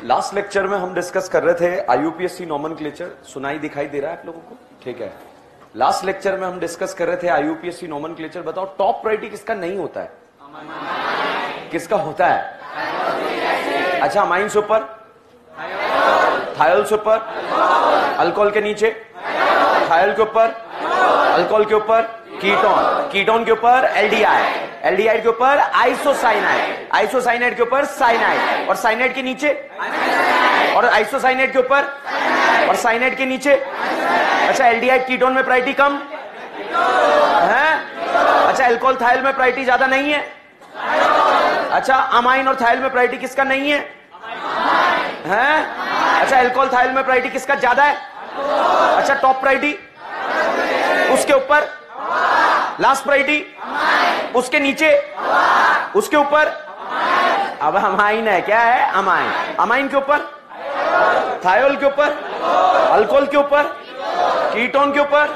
Last lecture में हम discuss कर रहे थे आईयूपीएससी नॉमेनक्लेचर। सुनाई दिखाई दे रहा है आप लोगों को? ठीक है। लास्ट लेक्चर में हम डिस्कस कर रहे थे आईयूपीएससी नॉमेनक्लेचर। बताओ टॉप प्रायोरिटी किसका नहीं होता है? किसका होता है? अच्छा, अमाइन से ऊपर, थायोल से ऊपर, अल्कोहल के नीचे, थायोल के ऊपर, अल्कोहल के ऊपर कीटोन, कीटोन के ऊपर एल्डिहाइड, एल्डिहाइड के ऊपर आइसोसाइनाइड, आइसोसाइनाइड के ऊपर साइनाइड, और साइनाइड के नीचे, और आइसोसाइनाइड के ऊपर, और साइनाइड के नीचे। अच्छा, एल्डिहाइड कीटोन में प्रायोरिटी कम है। अच्छा, अल्कोहल थायल में प्रायोरिटी ज्यादा नहीं है। अच्छा, अमाइन और थायल में प्रायोरिटी किसका नहीं है? हैं? अच्छा, अल्कोहल थायल में प्रायोरिटी किसका ज्यादा है? अच्छा, टॉप प्रायोरिटी, उसके ऊपर लास्ट प्रायोरिटी, उसके नीचे, उसके ऊपर। अब अमाइन है, क्या है? अमाइन। अमाइन के ऊपर, थायोल के ऊपर, अल्कोहल के ऊपर, कीटोन के ऊपर,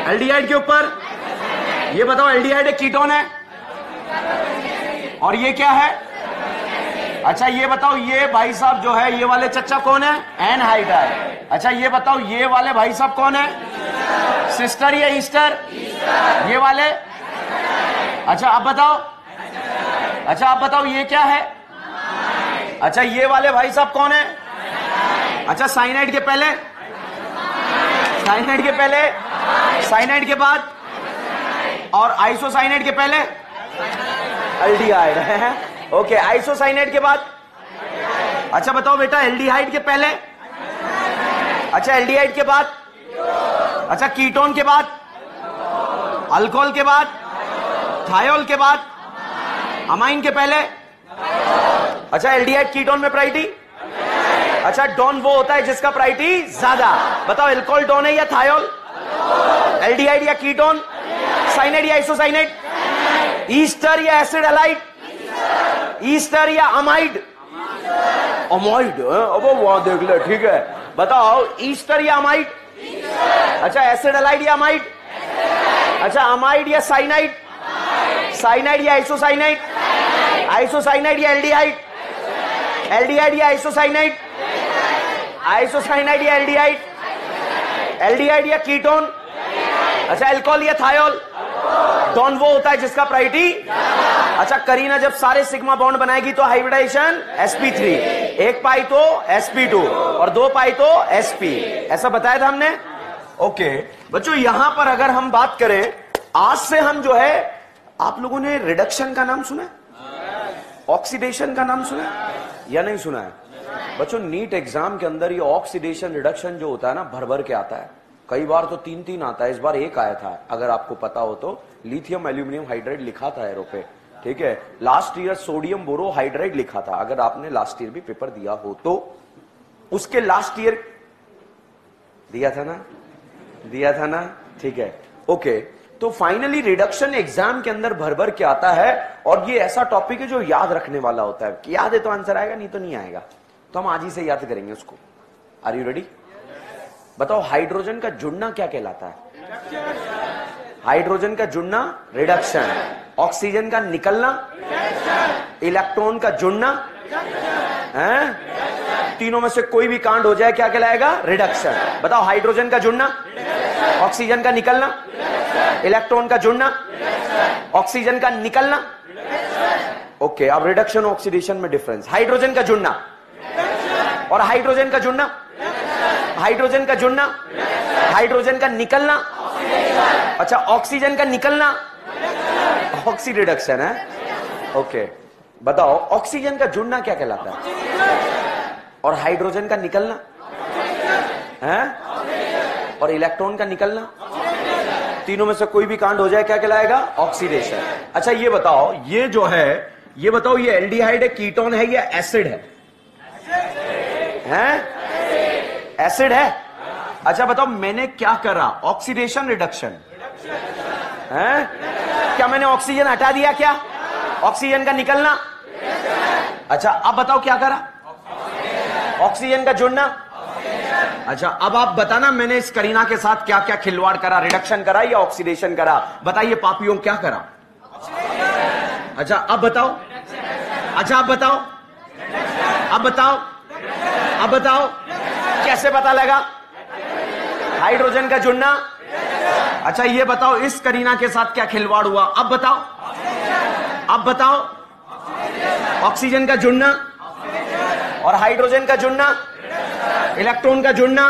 एल्डिहाइड के ऊपर। ये बताओ, एल्डिहाइड एक कीटोन है और ये क्या है? अच्छा, ये बताओ, ये भाई साहब जो है, ये वाले चच्चा कौन है? एनहाइड्राइड। अच्छा, ये बताओ, ये वाले भाई साहब कौन है? सिस्टर या ईस्टर? ये वाले। अच्छा, अब बताओ, अच्छा आप बताओ, ये क्या है? अच्छा, ये वाले भाई साहब कौन है? अच्छा, साइनाइड के पहले, साइनाइड के पहले, साइनाइड के बाद, और आइसोसाइनाइड के पहले एल्डिहाइड है। ओके, आइसोसाइनाइड के बाद। अच्छा बताओ बेटा, एल्डिहाइड के पहले, अच्छा एल्डिहाइड के बाद, अच्छा कीटोन के बाद, अल्कोहल के बाद, थायोल के बाद, अमाइन के पहले। अच्छा, एल्डिहाइड कीटोन में प्रायोरिटी। अच्छा, डोन वो होता है जिसका प्रायोरिटी ज्यादा। बताओ, अल्कोहल डोन है या थायोल? एल्डिहाइड या कीटोन? साइनाइड या आइसोसाइनाइड? ईस्टर या एसिड हैलाइड? ईस्टर या अमाइड? अमाइड। अब वहां देख ले, ठीक है। बताओ, ईस्टर या अमाइड? अच्छा, एसिड हैलाइड या अमाइड? अच्छा, अमाइड या साइनाइड? साइनाइड या आइसोसाइनाइड? आइसोसाइनाइड या एल्डिहाइड? एल्डिहाइड या आइसोसाइनाइड? आइसोसाइनाइड या एल्डिहाइड? एल्डिहाइड या कीटोन? अच्छा, अल्कोहल या थायोल? डॉन वो होता है जिसका प्रायोरिटी। अच्छा, करीना जब सारे सिग्मा बॉन्ड बनाएगी तो हाइब्रिडाइजेशन sp3, एक पाई तो sp2 और दो पाई तो sp, ऐसा बताया था हमने। ओके बच्चों, यहां पर अगर हम बात करें, आज से हम जो है, आप लोगों ने रिडक्शन का नाम सुना है? ऑक्सीडेशन का नाम सुना है या नहीं सुना है? बच्चों, नीट एग्जाम के अंदर ये ऑक्सीडेशन रिडक्शन जो होता है ना, भर भर के आता है। कई बार तो 3-3 आता है, इस बार एक आया था। अगर आपको पता हो तो लिथियम एल्यूमिनियम हाइड्राइड लिखा था एरो पे, ठीक है। लास्ट ईयर सोडियम बोरो हाइड्राइड लिखा था, अगर आपने लास्ट ईयर भी पेपर दिया हो तो। उसके लास्ट ईयर दिया था ना, दिया था ना, ठीक है। ओके, तो फाइनली रिडक्शन एग्जाम के अंदर भर भर के आता है, और ये ऐसा टॉपिक है जो याद रखने वाला होता है। कि याद है तो आंसर आएगा, नहीं तो नहीं आएगा। तो हम आज ही से याद करेंगे उसको। Are you ready? बताओ, हाइड्रोजन का जुड़ना क्या कहलाता है? हाइड्रोजन का जुड़ना रिडक्शन, ऑक्सीजन का निकलना, इलेक्ट्रॉन का जुड़ना, तीनों में से कोई भी कांड हो जाए क्या कहलाएगा? रिडक्शन। बताओ, हाइड्रोजन का जुड़ना, ऑक्सीजन का निकलना, इलेक्ट्रॉन का जुड़ना, ऑक्सीजन का निकलना। ओके, अब रिडक्शन ऑक्सीडेशन में डिफरेंस। हाइड्रोजन का जुड़ना और हाइड्रोजन का जुड़ना, हाइड्रोजन का जुड़ना, हाइड्रोजन का निकलना। अच्छा, ऑक्सीजन का निकलना ऑक्सी रिडक्शन है। ओके, बताओ, ऑक्सीजन का जुड़ना क्या कहलाता है? और हाइड्रोजन का निकलना है, और इलेक्ट्रॉन का निकलना, तीनों में से कोई भी कांड हो जाए क्या कहलाएगा? ऑक्सीडेशन। अच्छा, ये बताओ, ये जो है, ये बताओ, ये एल्डिहाइड है, कीटोन है या एसिड है? एसिड है। अच्छा बताओ, मैंने क्या करा? ऑक्सीडेशन रिडक्शन है। क्या मैंने ऑक्सीजन हटा दिया? क्या ऑक्सीजन का निकलना? अच्छा, अब बताओ क्या करा? ऑक्सीजन का जुड़ना। अच्छा, अब आप बताना, मैंने इस करीना के साथ क्या क्या खिलवाड़ करा? रिडक्शन करा या ऑक्सीडेशन करा? बताइए पापियों, क्या करा? अच्छा, अब बताओ। अच्छा, अब बताओ, अब बताओ। अब बताओ कैसे पता लगा? हाइड्रोजन का जुड़ना। अच्छा ये बताओ इस करीना के साथ क्या खिलवाड़ हुआ? अब बताओ ऑक्सीजन का जुड़ना और हाइड्रोजन का जुड़ना, इलेक्ट्रॉन का जुड़ना।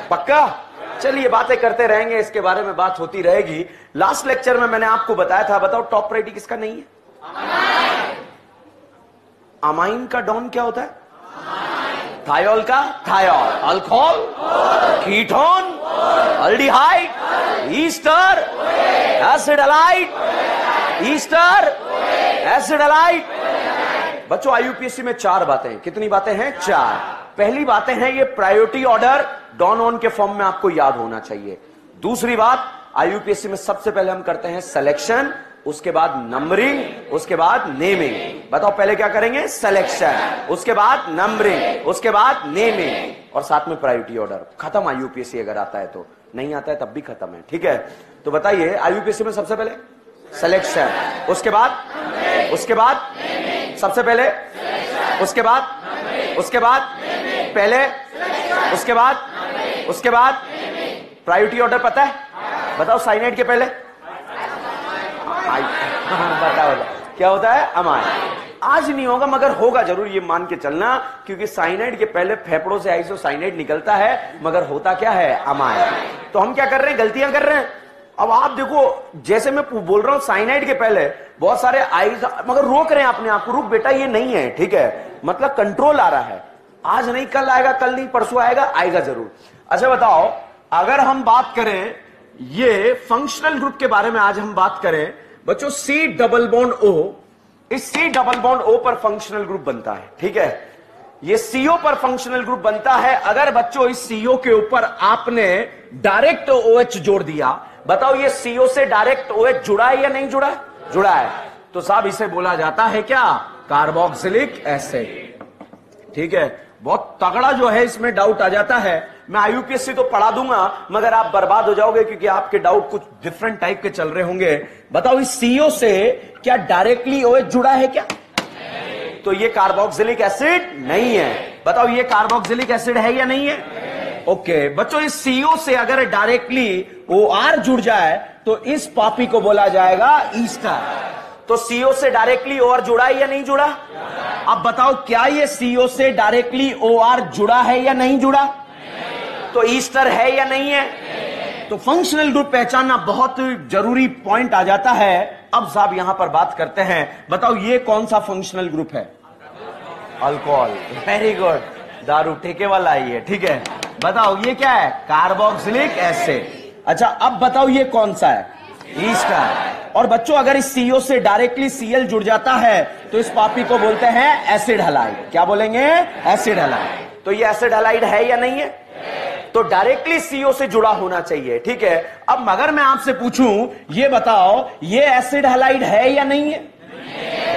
पक्का? चलिए बातें करते रहेंगे, इसके बारे में बात होती रहेगी। लास्ट लेक्चर में मैंने आपको बताया था, बताओ टॉप प्रायोरिटी किसका नहीं है? अमाइन का डॉन क्या होता है? थायोल का thiol, alcohol, ketone, aldehyde, Easter, acid halide, Easter, acid halide. बच्चों आईयूपीएससी में 4 बातें हैं। कितनी बातें हैं? 4। पहली बातें हैं ये प्रायोरिटी ऑर्डर डॉन ऑन के फॉर्म में आपको याद होना चाहिए। दूसरी बात, आईयूपीएससी में सबसे पहले हम करते हैं सिलेक्शन, उसके बाद नंबरिंग, उसके बाद नेमिंग। बताओ पहले क्या करेंगे? सिलेक्शन, उसके बाद नंबरिंग, उसके बाद नेमिंग और साथ में प्रायोरिटी ऑर्डर। खत्म आईयूपीएससी अगर आता है तो, नहीं आता है तब भी खत्म है। ठीक है, तो बताइए आईयूपीएससी में सबसे पहले सिलेक्शन, उसके बाद सबसे पहले, उसके बाद पहले, उसके बाद प्रायोरिटी ऑर्डर पता है? बताओ साइनाइड के पहले बताओ क्या होता है? अमाइन। आज नहीं होगा मगर होगा जरूर, ये मान के चलना, क्योंकि साइनाइड के पहले फेफड़ों से आइसोसाइनाइड निकलता है, मगर होता क्या है? अमाइन। तो हम क्या कर रहे हैं? गलतियां कर रहे हैं। अब आप देखो, जैसे मैं बोल रहा हूं साइनाइड के पहले बहुत सारे आइस, मगर रोक रहे हैं अपने आप को, रुक बेटा ये नहीं है। ठीक है, मतलब कंट्रोल आ रहा है। आज नहीं कल आएगा, कल नहीं परसों आएगा, आएगा जरूर। अच्छा बताओ, अगर हम बात करें ये फंक्शनल ग्रुप के बारे में, आज हम बात करें बच्चों C डबल बॉन्ड O, इस C डबल बॉन्ड O पर फंक्शनल ग्रुप बनता है। ठीक है, ये CO पर फंक्शनल ग्रुप बनता है अगर बच्चों इस CO के ऊपर आपने डायरेक्ट OH जोड़ दिया। बताओ ये CO से डायरेक्ट OH जुड़ा है या नहीं जुड़ा है? जुड़ा है, तो साहब इसे बोला जाता है क्या? Carboxylic acid. ठीक है, बहुत तगड़ा जो है इसमें डाउट आ जाता है। मैं आईयूपीएससी तो पढ़ा दूंगा मगर आप बर्बाद हो जाओगे, क्योंकि आपके डाउट कुछ डिफरेंट टाइप के चल रहे होंगे। बताओ इस CO से क्या डायरेक्टली OH जुड़ा है क्या? तो ये कार्बोक्सिलिक एसिड नहीं है। बताओ ये कार्बोक्सिलिक एसिड है या नहीं है? ओके बच्चों, इस CO से अगर डायरेक्टली OR जुड़ जाए तो इस पापी को बोला जाएगा ईस्टर। तो CO से डायरेक्टली OR जुड़ा है या नहीं जुड़ा? अब बताओ क्या ये CO से डायरेक्टली OR जुड़ा है या नहीं जुड़ा? तो ईस्टर है या नहीं है? तो फंक्शनल ग्रुप पहचानना बहुत जरूरी पॉइंट आ जाता है। अब साहब यहां पर बात करते हैं, बताओ ये कौन सा फंक्शनल ग्रुप है? अल्कोहल। वेरी गुड, दारू ठेके वाला ही है। ठीक है, बताओ ये क्या है? Carboxylic acid. अच्छा अब बताओ ये कौन सा है? ईस्टर। और बच्चों अगर इस CO से डायरेक्टली Cl जुड़ जाता है तो इस पापी को बोलते हैं एसिड हैलाइड। क्या बोलेंगे? Acid halide. तो ये एसिड हैलाइड है या नहीं है? तो डायरेक्टली CO से जुड़ा होना चाहिए। ठीक है, अब मगर मैं आपसे पूछूं, ये बताओ ये एसिड हैलाइड है या नहीं है?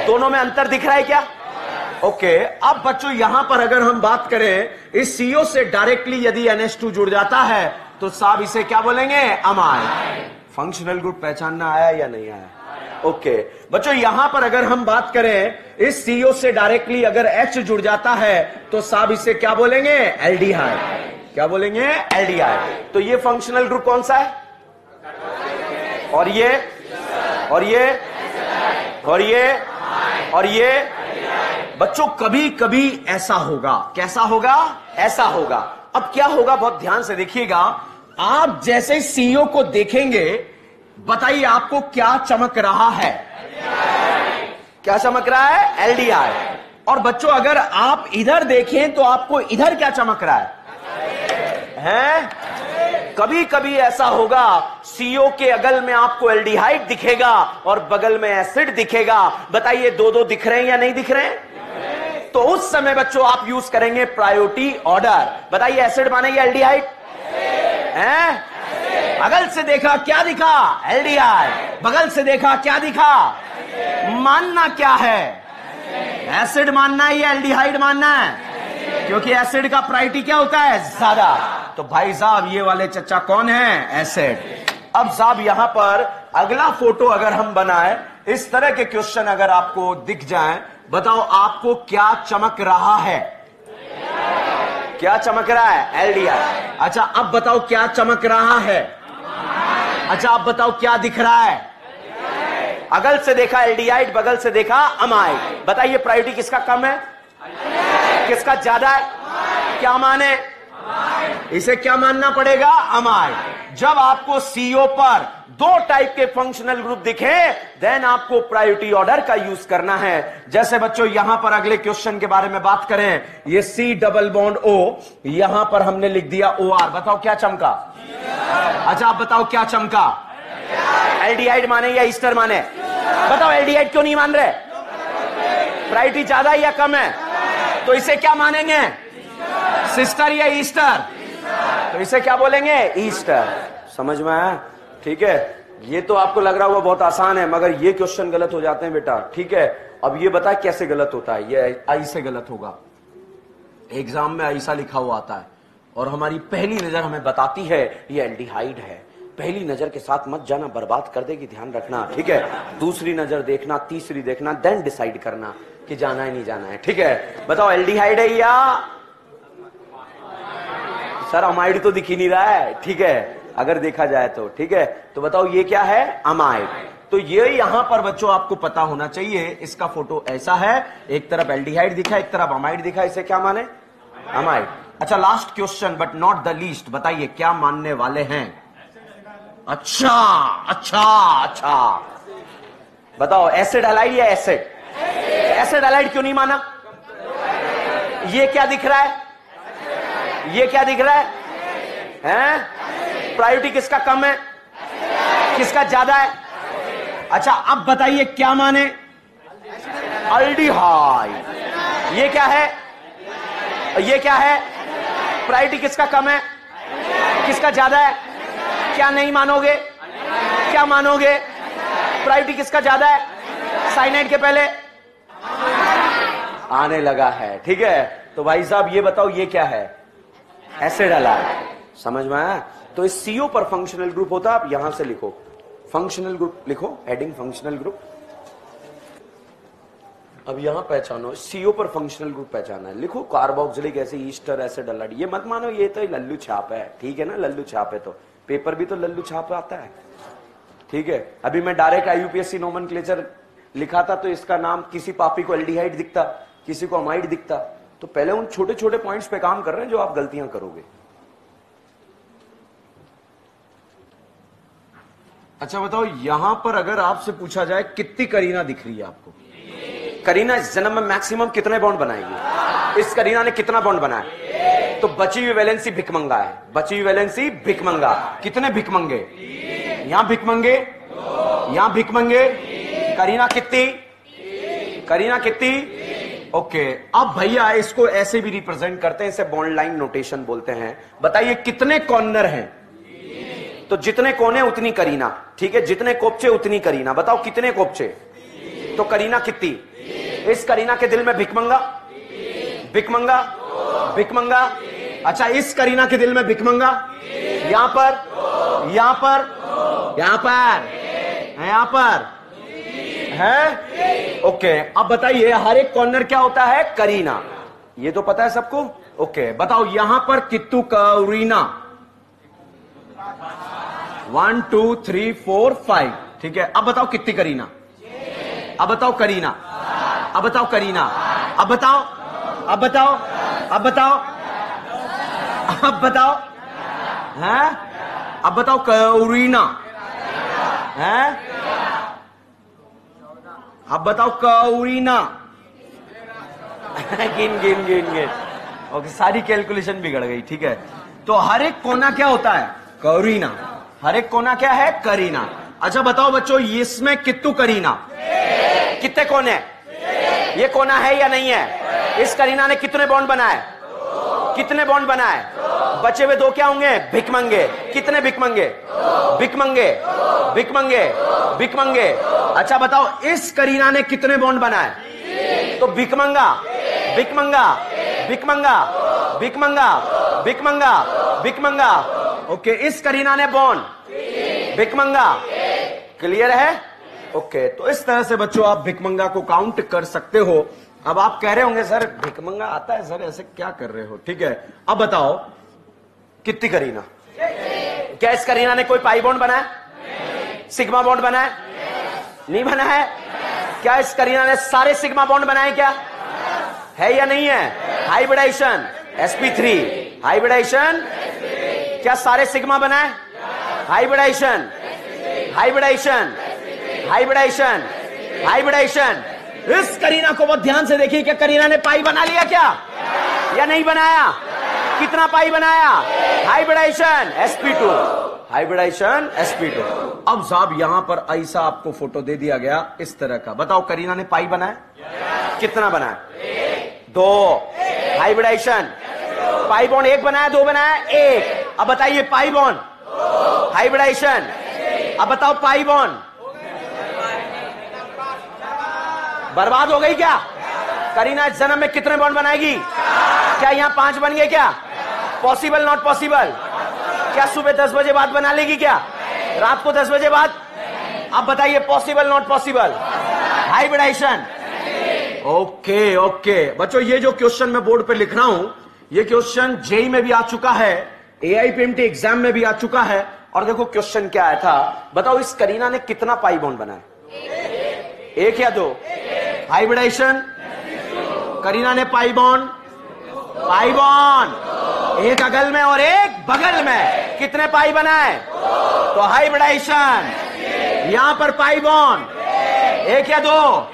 दोनों में अंतर दिख रहा है क्या? ओके, अब बच्चों यहां पर अगर हम बात करें, इस CO से डायरेक्टली यदि NH2 जुड़ जाता है तो साहब इसे क्या बोलेंगे? अमाइन। फंक्शनल ग्रुप पहचानना आया या नहीं आया? ओके बच्चों, यहां पर अगर हम बात करें, इस CO से डायरेक्टली अगर H जुड़ जाता है तो साहब इसे क्या बोलेंगे? एल्डिहाइड। क्या बोलेंगे? एल्डिहाइड। तो ये फंक्शनल ग्रुप कौन सा है? और ये और ये और ये और ये बच्चों कभी कभी ऐसा होगा। कैसा होगा? ऐसा होगा। अब क्या होगा, बहुत ध्यान से देखिएगा। आप जैसे CO को देखेंगे, बताइए आपको क्या चमक रहा है? क्या चमक रहा है? एल्डिहाइड। और बच्चों अगर आप इधर देखें तो आपको इधर क्या चमक रहा है? कभी कभी ऐसा होगा, CO के अगल में आपको एल्डिहाइड दिखेगा और बगल में एसिड दिखेगा। बताइए दो दो दिख रहे हैं या नहीं दिख रहे हैं? तो उस समय बच्चों आप यूज करेंगे प्रायोरिटी ऑर्डर। बताइए एसिड माने या एल्डिहाइड? अगल से देखा क्या दिखा? एल्डिहाइड। बगल से देखा क्या दिखा? मानना क्या है? एसिड मानना है या एल्डिहाइड मानना है? क्योंकि एसिड का प्रायोरिटी क्या होता है? ज्यादा। तो भाई साहब ये वाले चच्चा कौन है? एसिड। अब साहब यहां पर अगला फोटो अगर हम बनाए, इस तरह के क्वेश्चन अगर आपको दिख जाएं, बताओ आपको क्या चमक रहा है? क्या चमक रहा है? एल्डिहाइड। अच्छा अब बताओ क्या चमक रहा है? अच्छा अब बताओ क्या दिख रहा है? अगल से देखा एल्डिहाइड, बगल से देखा अमाइड। बताइए प्रायोरिटी किसका कम है, किसका ज्यादा है? क्या माने? इसे क्या मानना पड़ेगा? अमाइड। जब आपको सीओ पर दो टाइप के फंक्शनल ग्रुप दिखे देन आपको प्रायोरिटी ऑर्डर का यूज करना है। जैसे बच्चों यहां पर अगले क्वेश्चन के बारे में बात करें, ये सी डबल बॉन्ड ओ, यहां पर हमने लिख दिया ओ आर। बताओ क्या चमका? अच्छा आप बताओ क्या चमका? एल्डिहाइड माने या ईस्टर माने? बताओ एल्डिहाइड क्यों नहीं मान रहे? प्रायोरिटी ज्यादा या कम है? तो इसे क्या मानेंगे? सिस्टर या ईस्टर? तो इसे क्या बोलेंगे? ईस्टर। समझ में आया? ठीक है, ये तो आपको लग रहा होगा बहुत आसान है, मगर ये क्वेश्चन गलत हो जाते हैं बेटा। ठीक है, अब ये बता कैसे गलत होता है। ये ऐसे गलत होगा, एग्जाम में ऐसा लिखा हुआ आता है और हमारी पहली नजर हमें बताती है ये एल्डिहाइड है। पहली नजर के साथ मत जाना, बर्बाद कर देगी, ध्यान रखना। ठीक है, दूसरी नजर देखना, तीसरी देखना, देन डिसाइड करना कि जाना है नहीं जाना है। ठीक है, बताओ एल्डिहाइड है या सर अमाइड? तो दिख ही नहीं रहा है। ठीक है, अगर देखा जाए तो। ठीक है, तो बताओ ये क्या है? अमाइड। तो ये यहां पर बच्चों आपको पता होना चाहिए, इसका फोटो ऐसा है, एक तरफ एल्डिहाइड दिखा, एक तरफ अमाइड दिखा, इसे क्या माने? अमाइड। अच्छा last question but not the least, बताइए क्या मानने वाले हैं? अच्छा अच्छा अच्छा, बताओ एसिड हैलाइड या एसिड? एसिड हैलाइड क्यों नहीं माना? ये क्या दिख रहा है? ये क्या दिख रहा है? हैं? प्रायोरिटी किसका कम है, किसका ज्यादा है? अच्छा अब बताइए क्या माने? एल्डिहाइड। ये क्या है? ये क्या है? प्रायोरिटी किसका कम है, किसका ज्यादा है? क्या नहीं मानोगे? क्या मानोगे? प्रायोरिटी किसका ज्यादा है? साइनाइड के पहले आने लगा है। ठीक है, तो भाई साहब ये बताओ ये क्या है? Acid halide. समझ में आया? तो इस सीओ पर फंक्शनल ग्रुप होता, आप यहां से लिखो फंक्शनल ग्रुप, लिखो हेडिंग फंक्शनल ग्रुप। अब यहां पहचानो सीओ पर फंक्शनल ग्रुप पहचाना है, लिखो carboxylic acid, ester acid, halide. ये मत मानो ये तो लल्लू छाप है। ठीक है ना, लल्लू छाप है तो पेपर भी तो लल्लू छाप आता है। ठीक है, अभी मैं डायरेक्ट आईयूपीएससी नोमेनक्लेचर लिखा था तो इसका नाम किसी पापी को एल्डिहाइड दिखता, किसी को अमाइड दिखता। तो पहले उन छोटे छोटे पॉइंट्स पे काम कर रहे हैं जो आप गलतियां करोगे। अच्छा बताओ यहां पर अगर आपसे पूछा जाए कितनी करीना दिख रही है आपको? करीना इस जन्म में मैक्सिमम कितने बॉन्ड बनाएगी? इस करीना ने कितना बॉन्ड बनाया? तो बची हुई वैलेंसी भिकमंगा है, बची हुई वैलेंसी भिकमंगा। कितने भिकमंगे? यहां भिकमंगे, यहां भिकमंगे। करीना कितनी? करीना कितनी? ओके, अब भैया इसको ऐसे भी रिप्रेजेंट करते हैं, इसे बॉन्ड लाइन नोटेशन बोलते हैं। बताइए कितने कॉर्नर हैं? तो जितने कोने उतनी करीना। ठीक है, जितने कोपचे उतनी करीना। बताओ कितने कोपचे? तो करीना कितनी? इस करीना के दिल में भिकमंगा, भिकमंगा, भिकमंगा। अच्छा इस करीना के दिल में भिकमंगा, यहां पर, यहां पर, यहां पर, यहां पर है। ओके, अब बताइए हर एक कॉर्नर क्या होता है? करीना। ये तो पता है सबको। ओके, बताओ यहां पर कितु करीना? 1 2 3 4 5। ठीक है, अब बताओ कितनी करीना? अब बताओ करीना, अब बताओ करीना, अब बताओ, अब बताओ, अब बताओ, अब बताओ, हैं? अब बताओ करीना, हैं? अब बताओ करीना। गिन गिन गिन गिन। ओके, सारी कैलकुलेशन बिगड़ गई। ठीक है, तो हर एक कोना क्या होता है? करीना। हर एक कोना क्या है? करीना। अच्छा बताओ बच्चों इसमें कितने करीना? कितने कोने? ये कोना है या नहीं है? इस करीना ने कितने बॉन्ड बनाए? कितने बॉन्ड बनाए? बचे हुए दो क्या होंगे? भिकमंगे। कितने भिकमंगे? भिकमंगे, भिकमंगे, भिकमंगे। अच्छा बताओ इस करीना ने कितने बॉन्ड बनाए? तो भिकमंगा, भिकमंगा, भिकमंगा, भिकमंगा, भिकमंगा, भिकमंगा। ओके, इस करीना ने बॉन्ड, भिकमंगा। क्लियर है? ओके, तो इस तरह से बच्चों आप भिकमंगा को काउंट कर सकते हो। अब आप कह रहे होंगे सर भिकमंगा आता है सर, ऐसे क्या कर रहे हो? ठीक है, अब बताओ कितनी करीना? क्या इस करीना ने कोई पाई बॉन्ड बनाया? सिग्मा बॉन्ड बनाया? नहीं बना है। क्या इस करीना ने सारे सिग्मा बॉन्ड बनाए? क्या है या नहीं है? हाइब्रिडाइजेशन sp3, हाइब्रिडाइजेशन क्या सारे सिग्मा बनाए? Hybridization, hybridization, hybridization, hybridization. इस करीना को बहुत ध्यान से देखिए, क्या करीना ने पाई बना लिया क्या या नहीं बनाया? कितना पाई बनाया? Hybridization sp2, hybridization sp2। अब साहब यहां पर ऐसा आपको फोटो दे दिया गया इस तरह का, बताओ करीना ने पाई बनाया? कितना बनाया? 2। हाइब्रिडाइजेशन पाई बॉन्ड 1 बनाया, 2 बनाया? 1। अब बताइए पाई बॉन्ड, हाइब्रिडाइजेशन, अब बताओ पाई बॉन्ड बर्बाद हो गई क्या? करीना इस जन्म में कितने बॉन्ड बनाएगी? क्या यहां 5 बन गए? क्या पॉसिबल नॉट पॉसिबल? क्या सुबह 10 बजे बाद बना लेगी? क्या रात को 10 बजे बाद? अब बताइए possible not possible? Hybridization. Okay okay बच्चों, ये जो क्वेश्चन मैं बोर्ड पे लिख रहा हूं, ये क्वेश्चन जेई में भी आ चुका है, एआईपीएमटी एग्जाम में भी आ चुका है। और देखो क्वेश्चन क्या आया था, बताओ इस करीना ने कितना पाई बॉन्ड बनाया? 1 या 2? हाइब्रिडाइजेशन करीना ने पाई बॉन्ड, पाई बॉन्ड 1 अगल में और 1 बगल में, कितने पाई बनाए? तो हाइब्रिडाइजेशन, यहां पर पाई बॉन्ड 1 या 2?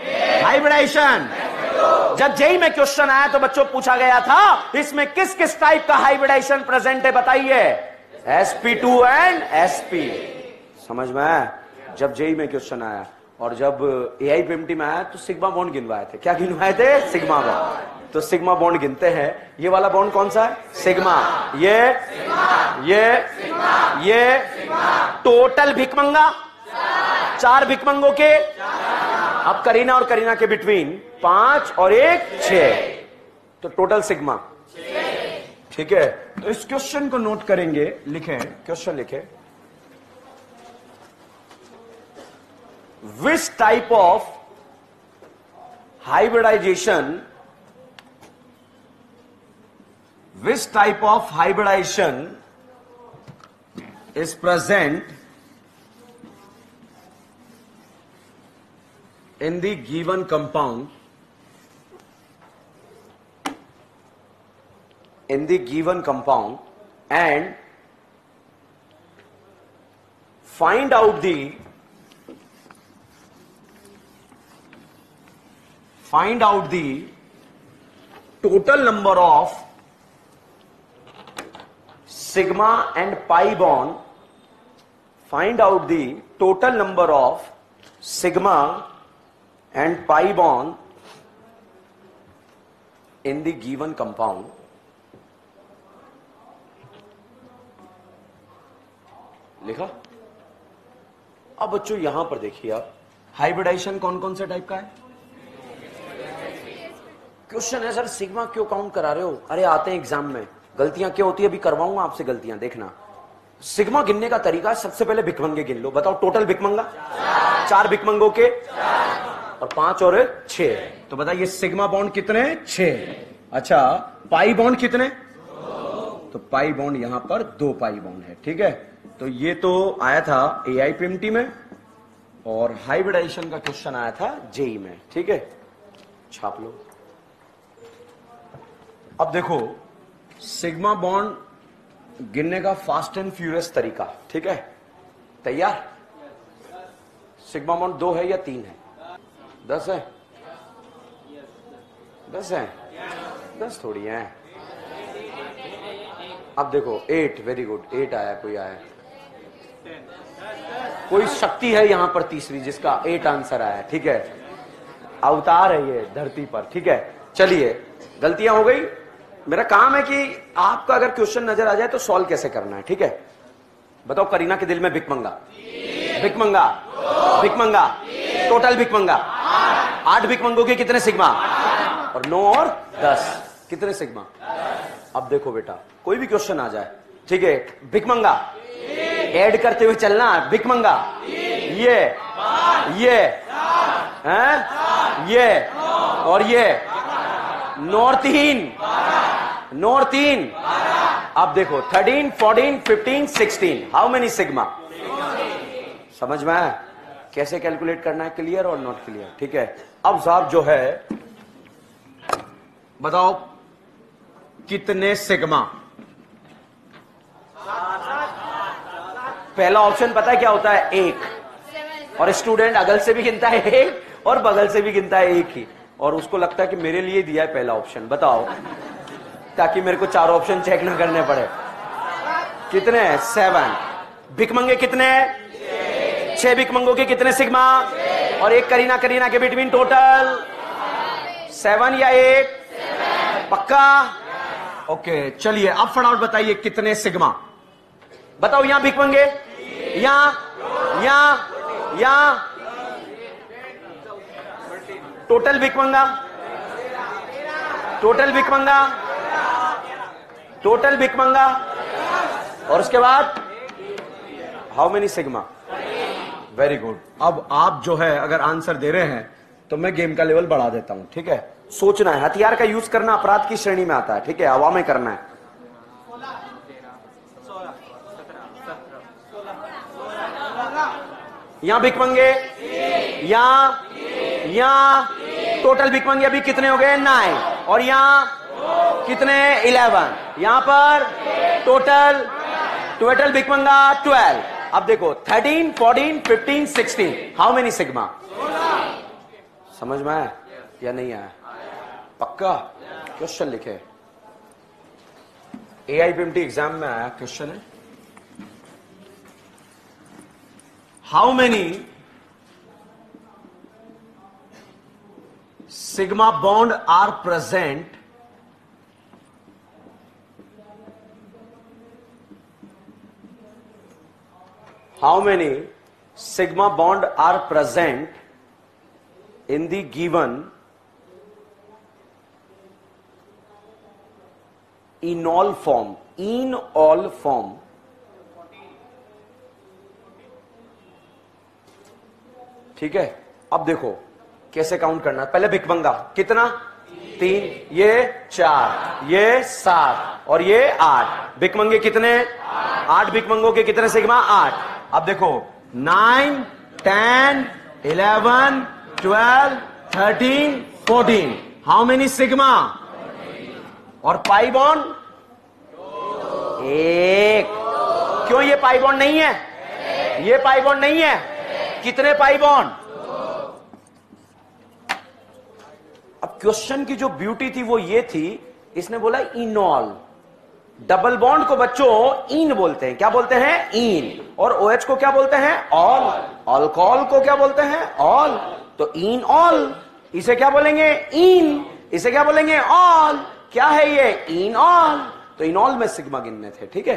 हाइब्रिडाइजेशन। जब जेई में क्वेश्चन आया तो बच्चों पूछा गया था इसमें किस किस टाइप का हाइब्रिडाइजेशन प्रेजेंट है, बताइए? sp2 and sp। समझ में आया? जब जेई में क्वेश्चन आया और जब एआईपीएमटी में आया तो सिग्मा बॉन्ड गिनवाए थे। क्या गिनवाए थे? Sigma bond. तो सिग्मा बॉन्ड गिनते हैं, ये वाला बॉन्ड कौन सा है? सिग्मा। ये टोटल भिकमंगा 4 भिकमंगों के, अब करीना और करीना के बिटवीन 5 और 1 6, तो टोटल सिग्मा। ठीक है, तो इस क्वेश्चन को नोट करेंगे, लिखें, क्वेश्चन लिखें, which type of hybridization is present in the given compound and find out the total number of sigma and pi bond. Find out the total number of sigma and pi bond in the given compound. लिखा? अब बच्चों यहां पर देखिए, आप hybridisation कौन कौन से टाइप का है? क्वेश्चन है सर सिग्मा क्यों काउंट करा रहे हो? अरे आते हैं एग्जाम में, गलतियां क्या होती है अभी करवाऊंगा आपसे गलतियां, देखना। सिग्मा गिनने का तरीका है, सबसे पहले भिकमंगे गिन लो। बताओ टोटल भिकमंगा 4 भिकमंगों के और 5 और 6, तो बताइए सिग्मा बॉन्ड कितने? 6। अच्छा पाई बॉन्ड कितने? तो पाई बॉन्ड यहां पर 2 पाई बॉन्ड है। ठीक है, तो ये तो आया था एआईपीएमटी में और हाइब्रिडाइजेशन का क्वेश्चन आया था जेई में। ठीक है, छाप लो। अब देखो सिग्मा बॉन्ड गिनने का फास्ट एंड फ्यूरियस तरीका। ठीक है, तैयार? सिग्मा बॉन्ड 2 है या 3 है? 10 है? 10 है? 10 थोड़ी है। अब देखो 8, वेरी गुड, 8 आया, कोई आया, कोई शक्ति है यहां पर तीसरी जिसका 8 आंसर आया। ठीक है, अवतार है ये धरती पर। ठीक है, चलिए गलतियां हो गई, मेरा काम है कि आपका अगर क्वेश्चन नजर आ जाए तो सॉल्व कैसे करना है। ठीक है, बताओ करीना के दिल में भिकमंगा, भिकमंगा, भिकमंगा, टोटल भिकमंगा 8 भिकमंगों के कितने सिग्मा? और 9 और 10 कितने सिग्मा? अब देखो बेटा कोई भी क्वेश्चन आ जाए, ठीक है, भिकमंगा ऐड करते हुए चलना, भिकमंगा ये हैं, ये और ये नॉर्थीन, नॉर्थीन। अब देखो 13, 14, 15, 16, हाउ मेनी सिग्मा? समझ में आया कैसे कैलकुलेट करना है? क्लियर और नॉट क्लियर? ठीक है। अब साहब जो है बताओ कितने सिग्मा? पहला ऑप्शन पता है क्या होता है? एक। और स्टूडेंट अगल से भी गिनता है एक और बगल से भी गिनता है एक ही, और उसको लगता है कि मेरे लिए दिया है पहला ऑप्शन। बताओ, ताकि मेरे को 4 ऑप्शन चेक ना करने पड़े। कितने हैं? 7। भिकमंगे कितने हैं? 6 भिकमंगों के कितने सिग्मा? और एक करीना करीना के बिटवीन टोटल 7 या 8? पक्का? ओके चलिए अब फटाफट बताइए कितने सिग्मा? बताओ। यहां भिकमंगे, यहां टोटल भिकमंगा, टोटल भिकमंगा, टोटल भिकमंगा, और उसके बाद how many sigma? Very good. अब आप जो है अगर आंसर दे रहे हैं तो मैं गेम का लेवल बढ़ा देता हूं। ठीक है, सोचना है। हथियार का यूज करना अपराध की श्रेणी में आता है। ठीक है, हवा में करना है। यहां भिकमंगे, यहां टोटल भिकमंगे अभी कितने हो गए? 9। और यहां कितने? 11। यहां पर टोटल भिकमंगा 12। अब देखो 13, 14, 15, 16, हाउ मेनी सिग्मा? समझ में आया या नहीं आया? पक्का? क्वेश्चन लिखे, AIPMT एग्जाम में आया क्वेश्चन है। How many sigma bond are present in the given enol form? ठीक है, अब देखो कैसे काउंट करना है। पहले भिकमंगा कितना? 3, ये 4, ये 7 और ये 8। भिकमंगे कितने? 8 भिकमंगों के कितने सिग्मा? 8। अब देखो 9, 10, 11, 12, 13, 14, हाउ मेनी सिग्मा? और पाई बॉन्ड 1। क्यों ये पाई बॉन्ड नहीं है? ये पाई बॉन्ड नहीं है। कितने पाई बॉन्ड? अब क्वेश्चन की जो ब्यूटी थी वो ये थी, इसने बोला इनॉल। डबल बॉन्ड को बच्चों इन बोलते हैं। क्या बोलते हैं? इन। और OH को क्या बोलते हैं? ऑल। अल्कोहल को क्या बोलते हैं? ऑल। तो इन ऑल, इसे क्या बोलेंगे? इन। इसे क्या बोलेंगे? ऑल। क्या है ये? In all. तो इनॉल में सिग्मा गिनने थे। ठीक है,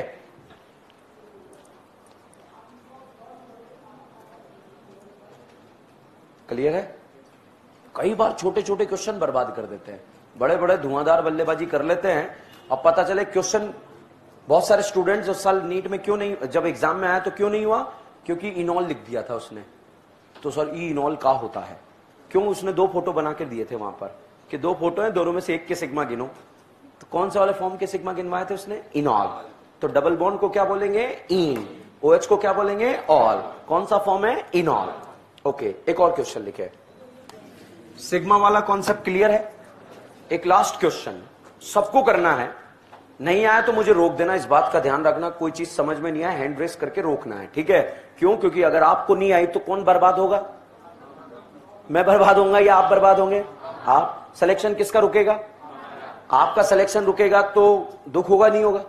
क्लियर है? कई बार छोटे छोटे क्वेश्चन बर्बाद कर देते हैं, बड़े बड़े धुआंधार बल्लेबाजी कर लेते हैं। अब पता चले क्वेश्चन, बहुत सारे स्टूडेंट्स उस साल नीट में क्यों नहीं, जब एग्जाम में आया तो क्यों नहीं हुआ? क्योंकि इनॉल लिख दिया था उसने। तो सर ई इनॉल का होता है क्यों? उसने 2 फोटो बना के दिए थे वहां पर कि 2 फोटो है, दोनों में से एक के सिग्मा गिनो। तो कौन से वाले फॉर्म के सिग्मा गिनवाए थे उसने? इनॉल। तो डबल बॉन्ड को क्या बोलेंगे? इन। OH को क्या बोलेंगे? ऑल। कौन सा फॉर्म है? इनॉल। ओके, एक और क्वेश्चन लिखे। सिग्मा वाला कॉन्सेप्ट क्लियर है? एक लास्ट क्वेश्चन सबको करना है, नहीं आया तो मुझे रोक देना। इस बात का ध्यान रखना, कोई चीज समझ में नहीं आया हैंड रेस करके रोकना है। ठीक है? क्यों? क्योंकि अगर आपको नहीं आई तो कौन बर्बाद होगा? मैं बर्बाद होऊंगा या आप बर्बाद होंगे? आप। सिलेक्शन किसका रुकेगा? आपका सिलेक्शन रुकेगा तो दुख होगा नहीं होगा?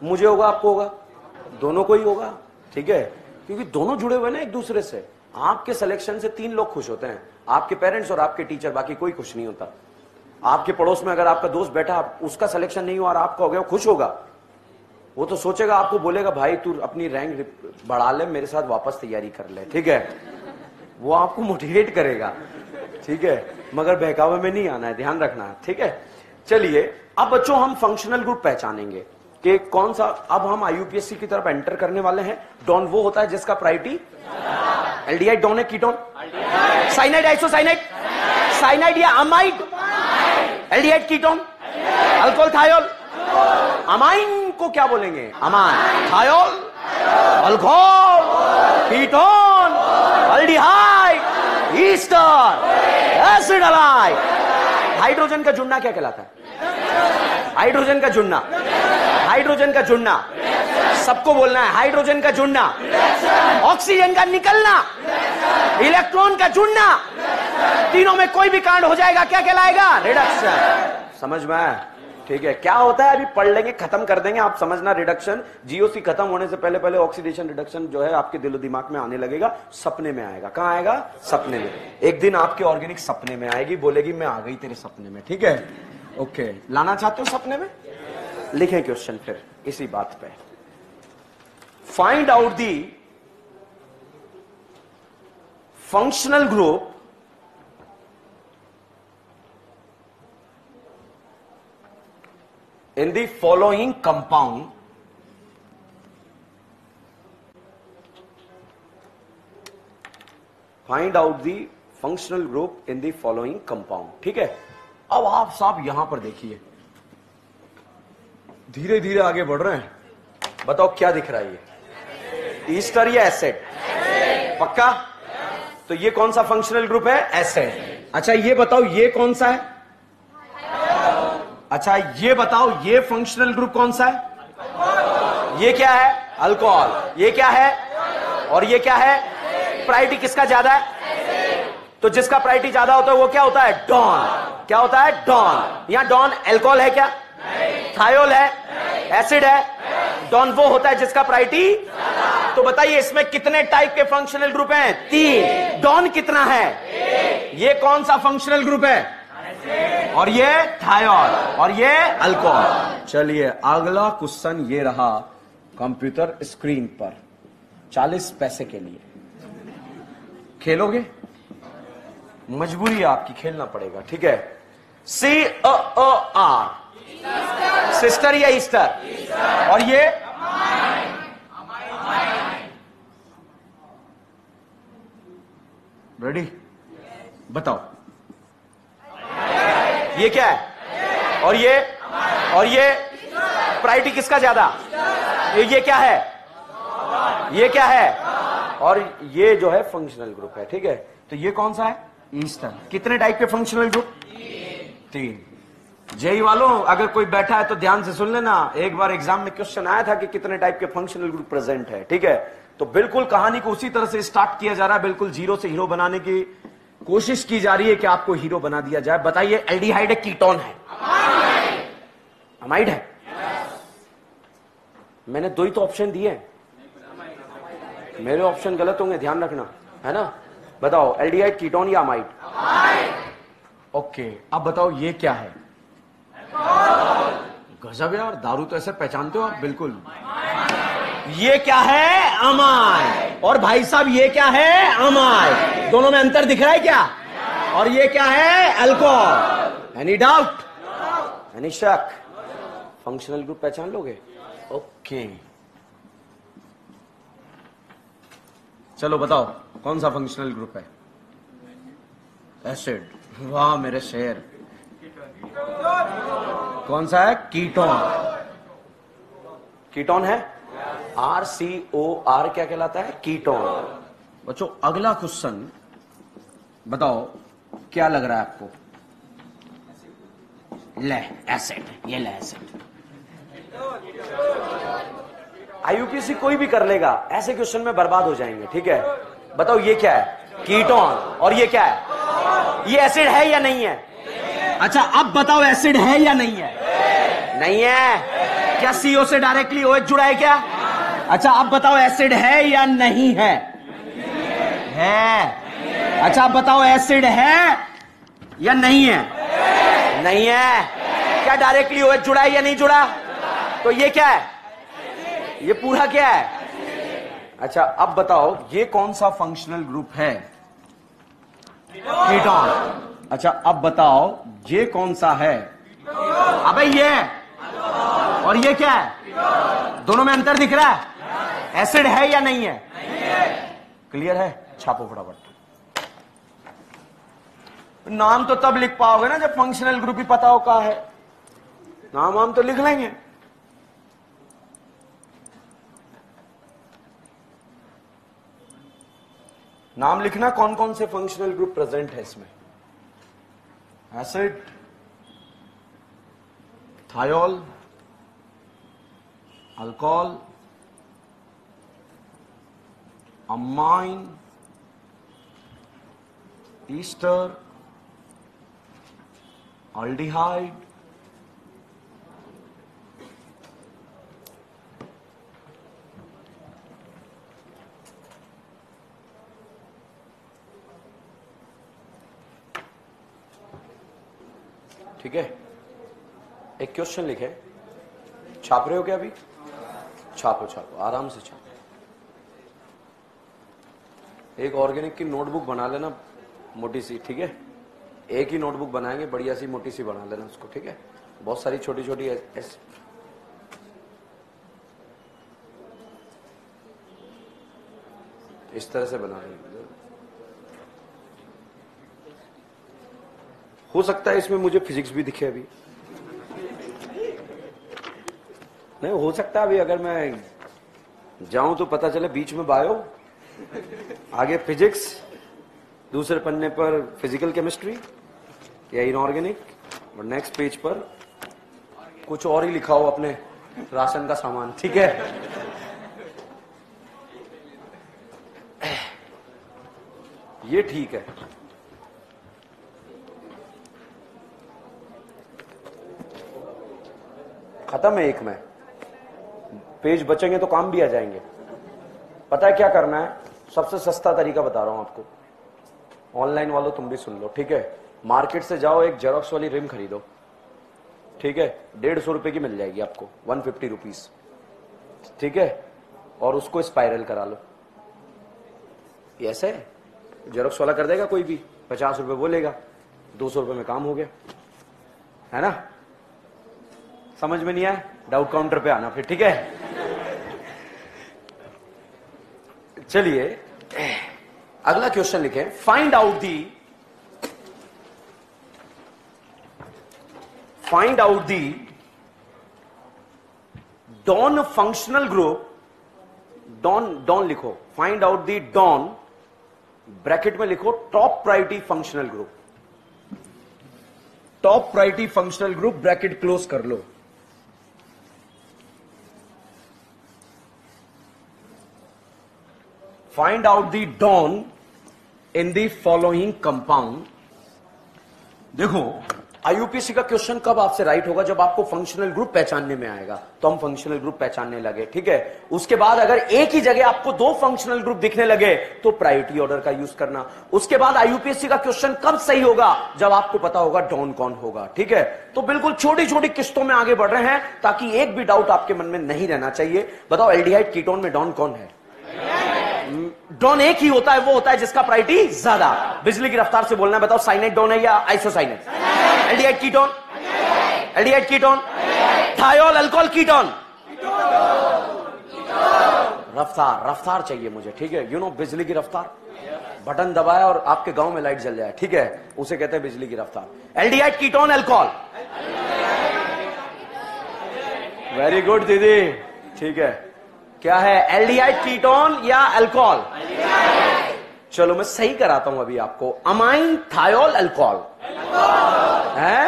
मुझे होगा, आपको होगा, दोनों को ही होगा। ठीक है, क्योंकि दोनों जुड़े हुए ना एक दूसरे से। आपके सिलेक्शन से 3 लोग खुश होते हैं, आपके पेरेंट्स और आपके टीचर, बाकी कोई खुश नहीं होता। आपके पड़ोस में अगर आपका दोस्त बैठा, उसका सिलेक्शन नहीं हुआ और आपका हो गया, वो खुश होगा? वो तो सोचेगा, आपको बोलेगा भाई तू अपनी रैंक बढ़ा ले, मेरे साथ वापस तैयारी कर ले। ठीक है, वो आपको मोटिवेट करेगा। ठीक है, मगर बहकावे में नहीं आना है, ध्यान रखना है। ठीक है, चलिए अब बच्चों हम फंक्शनल ग्रुप पहचानेंगे कि कौन सा। अब हम IUPAC की तरफ एंटर करने वाले हैं। डॉन वो होता है जिसका प्रायोरिटी एल्डिहाइड। डॉन है कीटोन, साइनाइड, आइसोसाइनाइड, साइनाइड या amide, aldehyde ketone, alcohol thiol, amine को क्या बोलेंगे? Amine, thiol, alcohol, ketone, aldehyde, ester, acid halide. Hydrogen का जुड़ना क्या कहलाता है? हाइड्रोजन का जुड़ना, हाइड्रोजन का जुड़ना, सबको बोलना है, हाइड्रोजन का जुड़ना, ऑक्सीजन का निकलना, इलेक्ट्रॉन का जुड़ना, तीनों में कोई भी कांड हो जाएगा, क्या कहलाएगा? रिडक्शन। समझ में आया? ठीक है, क्या होता है अभी पढ़ लेंगे, खत्म कर देंगे, आप समझना। रिडक्शन, जीओसी खत्म होने से पहले पहले ऑक्सीडेशन रिडक्शन जो है आपके दिलो दिमाग में आने लगेगा, सपने में आएगा। कहां आएगा? सपने में। एक दिन आपके ऑर्गेनिक सपने में आएगी, बोलेगी मैं आ गई तेरे सपने में। ठीक है, ओके। लाना चाहते हो सपने में? लिखें क्वेश्चन फिर इसी बात पे। Find out the functional group in the following compound find out the functional group in the following compound। ठीक है, अब आप साहब यहां पर देखिए, धीरे धीरे आगे बढ़ रहे हैं। बताओ क्या दिख रहा है? ये ईस्टर या एसिड? पक्का? तो ये कौन सा फंक्शनल ग्रुप है? एसिड। अच्छा ये बताओ ये कौन सा है? अच्छा ये बताओ ये फंक्शनल ग्रुप कौन सा है? ये क्या है? अल्कोहल। ये क्या है? और ये क्या है? प्रायोरिटी किसका ज्यादा है? तो जिसका प्रायोरिटी ज्यादा होता है वो क्या होता है? डॉन। क्या होता है? डॉन। यहां डॉन अल्कोहल है क्या? थायोल है, एसिड है। डॉन वो होता है जिसका प्रायोरिटी। तो बताइए इसमें कितने टाइप के फंक्शनल ग्रुप हैं? 3। डॉन कितना है? ये कौन सा फंक्शनल ग्रुप है? और ये थायोल, और ये अल्कोहल। चलिए अगला क्वेश्चन ये रहा कंप्यूटर स्क्रीन पर, 40 पैसे के लिए। खेलोगे? मजबूरी है आपकी, खेलना पड़ेगा। ठीक है, COR, सिस्टर या ईस्टर? और ये रेडी? बताओ ये क्या है? और ये प्रायोरिटी किसका ज्यादा? ये क्या है? ये क्या है? और ये जो है फंक्शनल ग्रुप है। ठीक है, तो ये कौन सा है? ईस्टर। कितने टाइप के फंक्शनल ग्रुप? 3। जेई वालों अगर कोई बैठा है तो ध्यान से सुन लेना, एक बार एग्जाम में क्वेश्चन आया था कि कितने टाइप के फंक्शनल ग्रुप प्रेजेंट है। ठीक है, तो बिल्कुल कहानी को उसी तरह से स्टार्ट किया जा रहा है, बिल्कुल जीरो से हीरो बनाने की कोशिश की जा रही है कि आपको हीरो बना दिया जाए। बताइए एल्डिहाइड है, कीटोन है? अमाइड है। मैंने 2 ही तो ऑप्शन दिए हैं, मेरे ऑप्शन गलत होंगे, ध्यान रखना, है ना? बताओ एल्डिहाइड, कीटोन या अमाइड? ओके, अब बताओ ये क्या है? गजब यार, दारू तो ऐसे पहचानते हो आप बिल्कुल। ये क्या है? अमाइड। और भाई साहब ये क्या है? अमाइड। दोनों में अंतर दिख रहा है क्या? और ये क्या है? अल्कोहल। Any doubt? एनी शक? फंक्शनल ग्रुप पहचान लोगे? ओके, चलो बताओ कौन सा फंक्शनल ग्रुप है? एसिड। वाह मेरे शेर। कौन सा है? कीटोन। कीटोन है? RCOR क्या कहलाता है? कीटोन। बच्चों अगला क्वेश्चन बताओ क्या लग रहा है आपको? ले एसिड। ये ले एसिड। IUPAC कोई भी कर लेगा, ऐसे क्वेश्चन में बर्बाद हो जाएंगे। ठीक है, बताओ ये क्या है? कीटोन। और ये क्या है? ये एसिड है या नहीं है? अच्छा अब बताओ एसिड है या नहीं है? नहीं है। क्या CO से डायरेक्टली OH जुड़ा है क्या? अच्छा अब बताओ एसिड है या नहीं है? है। अच्छा अब बताओ एसिड है या नहीं है? नहीं है। क्या डायरेक्टली OH जुड़ा है या नहीं जुड़ा? तो ये क्या है? ये पूरा क्या है? अच्छा अब बताओ ये कौन सा फंक्शनल ग्रुप है? कीटोन। अच्छा अब बताओ ये कौन सा है? अबे ये। और ये क्या है? दोनों में अंतर दिख रहा है? एसिड है या नहीं है? क्लियर है? छापो फटाफट। नाम तो तब लिख पाओगे ना जब फंक्शनल ग्रुप ही पता हो कहा है। नाम हम तो लिख लेंगे। नाम लिखना कौन कौन से फंक्शनल ग्रुप प्रेजेंट है इसमें। Acid, thiol, alcohol, amine, Easter, aldehyde, ठीक है। एक क्वेश्चन लिखे, छाप रहे हो क्या अभी? छापो छापो, आराम से छापो। एक ऑर्गेनिक की नोटबुक बना लेना मोटी सी, ठीक है। एक ही नोटबुक बनाएंगे, बढ़िया सी मोटी सी बना लेना उसको, ठीक है। बहुत सारी छोटी छोटी इस तरह से बना लेंगे। हो सकता है इसमें मुझे फिजिक्स भी दिखे अभी, नहीं हो सकता अभी अगर मैं जाऊं तो पता चले बीच में बायो, आगे फिजिक्स, दूसरे पन्ने पर फिजिकल केमिस्ट्री या इनऑर्गेनिक, और नेक्स्ट पेज पर कुछ और ही लिखा हो अपने राशन का सामान, ठीक है। ये ठीक है। खत्म है एक में, पेज बचेंगे तो काम भी आ जाएंगे। पता है क्या करना है? सबसे सस्ता तरीका बता रहा हूं आपको, ऑनलाइन वालों तुम भी सुन लो, ठीक है। मार्केट से जाओ, एक जेरोक्स वाली रिम खरीदो, ठीक है। 150 रुपए की मिल जाएगी आपको, 150 रुपीज, ठीक है। और उसको स्पाइरल करा लो। ऐसे जेरोक्स वाला कर देगा कोई भी, 50 रुपए बोलेगा, 200 रुपए में काम हो गया, है ना। समझ में नहीं आया? डाउट काउंटर पे आना फिर, ठीक है। चलिए अगला क्वेश्चन लिखे, फाइंड आउट दी डॉन फंक्शनल ग्रुप, डॉन लिखो, फाइंड आउट दी डॉन, ब्रैकेट में लिखो top priority functional group, top priority functional group, bracket close कर लो। फाइंड आउट दी डॉन इन दी फॉलोइंग कंपाउंड। देखो आईयूपीएससी का क्वेश्चन कब आपसे राइट होगा? जब आपको फंक्शनल ग्रुप पहचानने में आएगा, तो हम फंक्शनल ग्रुप पहचानने लगे, ठीक है। उसके बाद अगर एक ही जगह आपको 2 फंक्शनल ग्रुप दिखने लगे तो प्रायोरिटी ऑर्डर का यूज करना। उसके बाद आईयूपीएससी का क्वेश्चन कब सही होगा? जब आपको पता होगा डॉन कौन होगा, ठीक है। तो बिल्कुल छोटी छोटी किस्तों में आगे बढ़ रहे हैं ताकि एक भी डाउट आपके मन में नहीं रहना चाहिए। बताओ एल्डिहाइड कीटोन में डॉन कौन है? डॉन एक ही होता है, वो होता है जिसका प्रायोरिटी ज्यादा। बिजली की रफ्तार से बोलना है, बताओ साइनाइड डॉन है या isocyanate? Aldehyde ketone, aldehyde ketone, thiol alcohol ketone. रफ्तार चाहिए मुझे, ठीक है। यू नो बिजली की रफ्तार, बटन दबाया और आपके गांव में लाइट जल जाए, ठीक है, उसे कहते हैं बिजली की रफ्तार। Aldehyde ketone alcohol, very good दीदी, ठीक है। क्या है? एल्डिहाइड कीटोन या अल्कोहल? चलो मैं सही कराता हूं अभी आपको। अमाइन थायोल अल्कोहल है,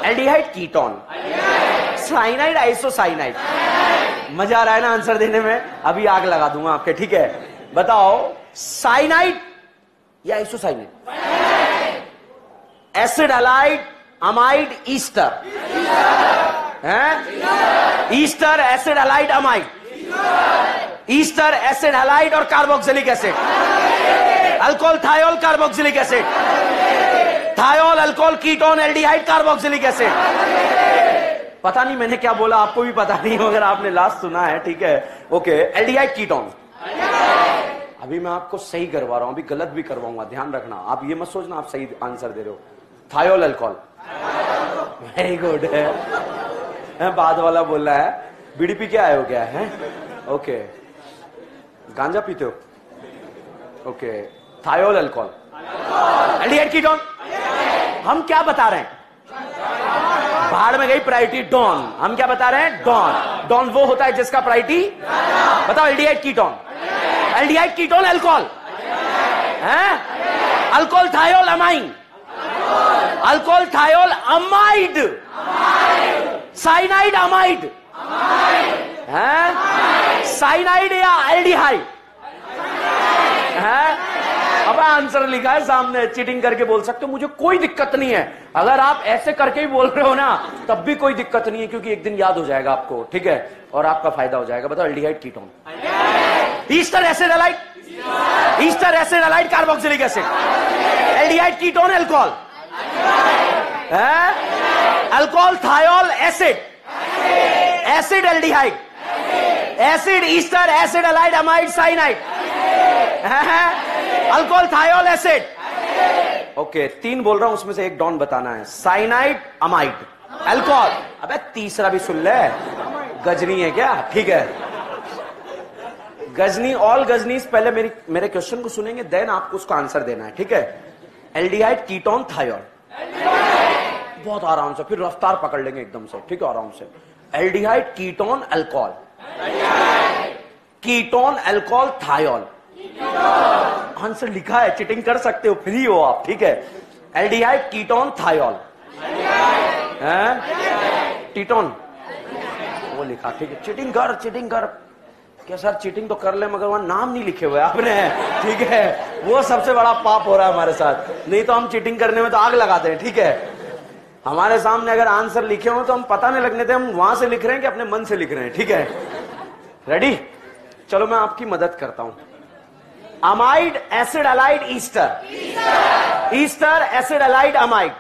एल्डिहाइड कीटोन, साइनाइड आइसोसाइनाइड। मजा आ रहा है ना आंसर देने में? अभी आग लगा दूंगा आपके, ठीक है। बताओ साइनाइड या isocyanide? Acid halide, amide, ester है। Ester acid halide amide, ester acid halide और carboxylic acid. Alcohol thiol carboxylic acid, thiol alcohol ketone aldehyde carboxylic acid. पता नहीं मैंने क्या बोला, आपको भी पता नहीं अगर आपने लास्ट सुना है, ठीक है। Okay, aldehyde ketone. अभी मैं आपको सही करवा रहा हूं, अभी गलत भी करवाऊंगा, ध्यान रखना। आप ये मत सोचना आप सही आंसर दे रहे हो। थायोल अल्कोहल, वेरी गुड है। बाद वाला बोल रहा है बीड़ी पी के आए हो क्या है? ओके, गांजा पीते हो? Okay, thiol alcohol, aldehyde ketone, हम क्या बता रहे हैं? भाड़ में गई प्रायोरिटी डॉन। हम क्या बता रहे हैं? डॉन। डॉन वो होता है जिसका प्रायोरिटी, बताओ। Aldehyde ketone, aldehyde ketone alcohol है, alcohol thiol amine, alcohol thiol amide, cyanide amide है, साइनाइड या एल्डिहाइड है। अब आंसर लिखा है सामने, चीटिंग करके बोल सकते हो, मुझे कोई दिक्कत नहीं है। अगर आप ऐसे करके ही बोल रहे हो ना तब भी कोई दिक्कत नहीं है, क्योंकि एक दिन याद हो जाएगा आपको, ठीक है, और आपका फायदा हो जाएगा। बताओ aldehyde ketone, ester acid halide, ester acid halide carboxylic acid, aldehyde ketone alcohol है, alcohol thiol acid, acid aldehyde, acid ester acid halide amide cyanide, alcohol thiol acid. Okay, 3 बोल रहा हूं, उसमें से एक डॉन बताना है। Cyanide amide alcohol. अबे तीसरा भी सुन ले, गजनी है क्या? ठीक है, गजनी, ऑल गजनीज पहले मेरे क्वेश्चन को सुनेंगे, देन आपको उसका आंसर देना है, ठीक है। एल्डिहाइड कीटोन थायोल, बहुत आराम से, फिर रफ्तार पकड़ लेंगे एकदम से, ठीक है, आराम से। Aldehyde ketone alcohol, ketone alcohol thiol. Answer लिखा है, चीटिंग कर सकते हो, फ्री हो आप, ठीक है। एल्डिहाइड कीटोन थायोल, कीटोन वो लिखा, ठीक है। चीटिंग कर, चीटिंग कर। क्या सर चीटिंग तो कर ले, मगर वहां नाम नहीं लिखे हुए आपने, ठीक है, वो सबसे बड़ा पाप हो रहा है हमारे साथ। नहीं तो हम चीटिंग करने में तो आग लगाते हैं, ठीक है। हमारे सामने अगर आंसर लिखे हो तो हम पता नहीं लगने थे हम वहां से लिख रहे हैं कि अपने मन से लिख रहे हैं, ठीक है। रेडी? चलो मैं आपकी मदद करता हूं। Amide acid halide Easter, Easter acid halide amide,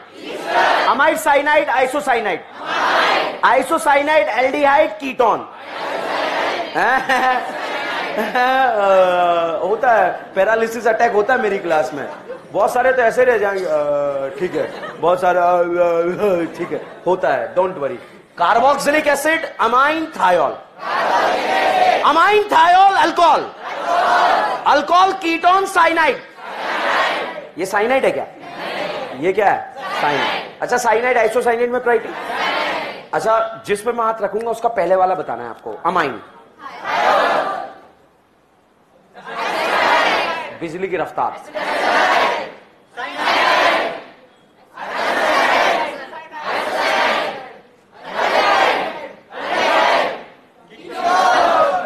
amide cyanide isocyanide, isocyanide aldehyde ketone. होता है, पैरालिसिस अटैक होता है मेरी क्लास में, बहुत सारे तो ऐसे रह जाएंगे, ठीक है, बहुत सारा, ठीक है, होता है, don't worry. Carboxylic acid amine thiol, amine thiol alcohol, alcohol ketone cyanide. ये साइनाइड है क्या? ये क्या है? साइनाइड। अच्छा, साइनाइड आइसोसाइनाइड में प्रायोरिटी। अच्छा, जिस पे मैं हाथ रखूंगा उसका पहले वाला बताना है आपको। अमाइन, बिजली की रफ्तार,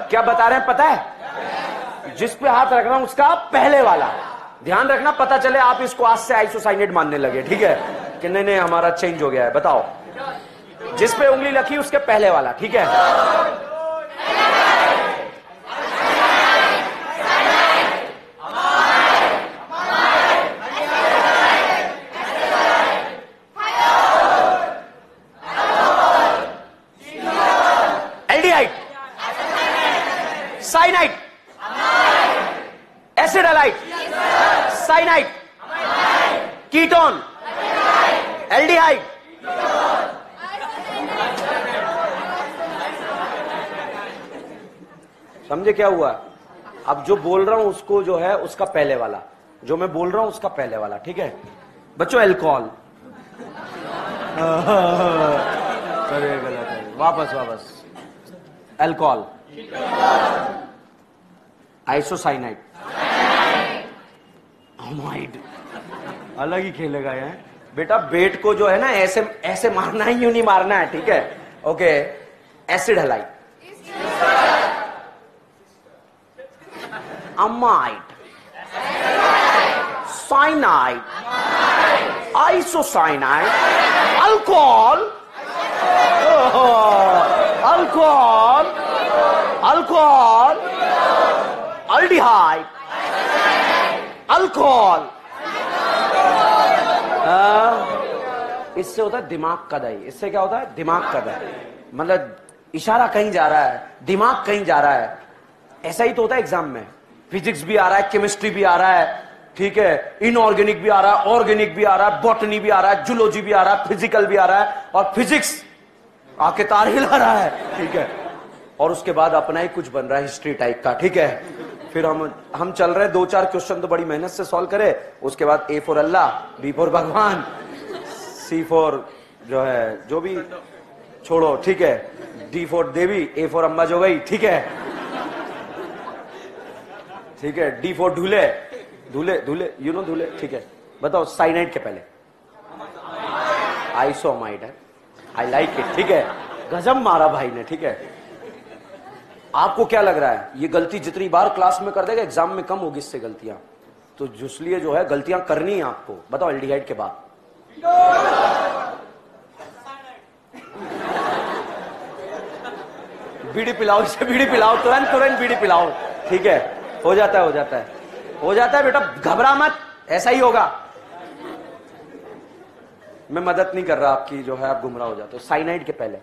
क्या बता रहे हैं पता है? जिस पे हाथ रख रहा हूं उसका पहले वाला, ध्यान रखना, पता चले आप इसको आज से आइसोसाइनेट मानने लगे, ठीक है, कि नहीं नहीं हमारा चेंज हो गया है। बताओ, जिस पे उंगली रखी उसके पहले वाला, ठीक है। Aldehyde, cyanide, acid allied, cyanide, ketone, aldehyde. समझे क्या हुआ? अब जो बोल रहा हूं उसको जो है उसका पहले वाला, जो मैं बोल रहा हूं उसका पहले वाला, ठीक है बच्चों। अल्कोहल, अरे गलत है, वापस वापस। अल्कोहल, आइसोसाइनाइड, अमाइड, अलग ही खेलेगा ये बेटा। बेट को जो है ना ऐसे ऐसे मारना है, यूं नहीं मारना है, ठीक है, okay. Acid halide, amide, cyanide, isocyanide, alcohol, alcohol, alcohol, aldehyde, alcohol. इससे होता है दिमाग का दही। इससे क्या होता है? दिमाग का दही, मतलब इशारा कहीं जा रहा है, दिमाग कहीं जा रहा है। ऐसा ही तो होता है एग्जाम में। फिजिक्स भी आ रहा है, केमिस्ट्री भी आ रहा है, ठीक है, इनऑर्गेनिक भी आ रहा है, ऑर्गेनिक भी आ रहा है, बॉटनी भी आ रहा है, जूलॉजी भी आ रहा है, फिजिकल भी आ रहा है, और फिजिक्स आके तार हिला रहा है, ठीक है। और उसके बाद अपना ही कुछ बन रहा है हिस्ट्री टाइप का, ठीक है। फिर हम चल रहे हैं, 2-4 क्वेश्चन तो बड़ी मेहनत से सॉल्व करे, उसके बाद ए फॉर अल्लाह, बी फॉर भगवान, C4 जो है, जो भी छोड़ो, ठीक है। D4 देवी, A4 अम्बाज हो गई, ठीक है, ठीक है। D4 ढूले, धूले धूले, यू नो धूले, ठीक है। बताओ साइनाइड के पहले आइसोमाइड है। आई लाइक इट, ठीक है, गजब मारा भाई ने, ठीक है। आपको क्या लग रहा है, ये गलती जितनी बार क्लास में कर देगा एग्जाम में कम होगी इससे गलतियां, तो इसलिए जो है गलतियां करनी है आपको। बताओ एल्डिहाइड के बाद बीड़ी पिलाओ, इसे बीड़ी पिलाओ, तुरंत तुरंत बीड़ी पिलाओ, ठीक है। हो जाता है, हो जाता है, हो जाता है बेटा, घबरा मत, ऐसा ही होगा। मैं मदद नहीं कर रहा आपकी, जो है आप गुमराह हो जाते हो। साइनाइड के पहले,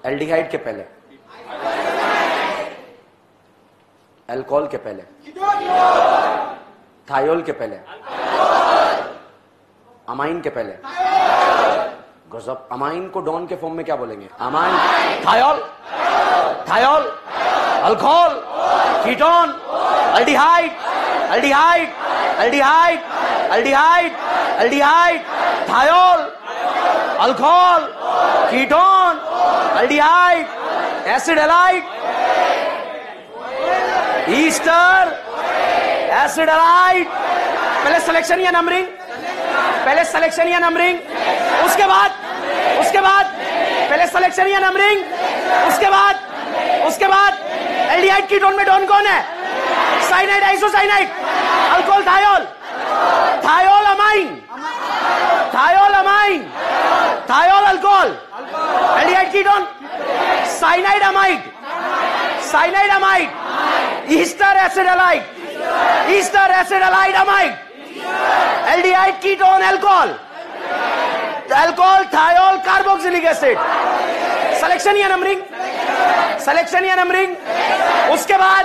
एल्डिहाइड के पहले, अल्कोहल के पहले, थायोल के पहले, अमाइन के पहले। गजब, अमाइन को डॉन के फॉर्म में क्या बोलेंगे? Amine, thiol, thiol, alcohol, ketone, aldehyde, aldehyde, aldehyde, aldehyde, aldehyde, thiol, alcohol, ketone, aldehyde, acid halide, Easter, acid halide. पहले सिलेक्शन या नंबरिंग, पहले सिलेक्शन या नंबरिंग, उसके बाद पहले सिलेक्शन या नंबरिंग, उसके बाद एल्डिहाइड कीटोन में डॉन कौन है? Cyanide, isocyanide, alcohol, thiol, thiol amine, thiol amine, thiol alcohol, aldehyde ketone, cyanide amide, cyanide amide, ester acid halide, Easter acid halide amide, aldehyde ketone, alcohol, alcohol, thiol, carboxylic acid. Selection या numbering, selection या numbering, उसके बाद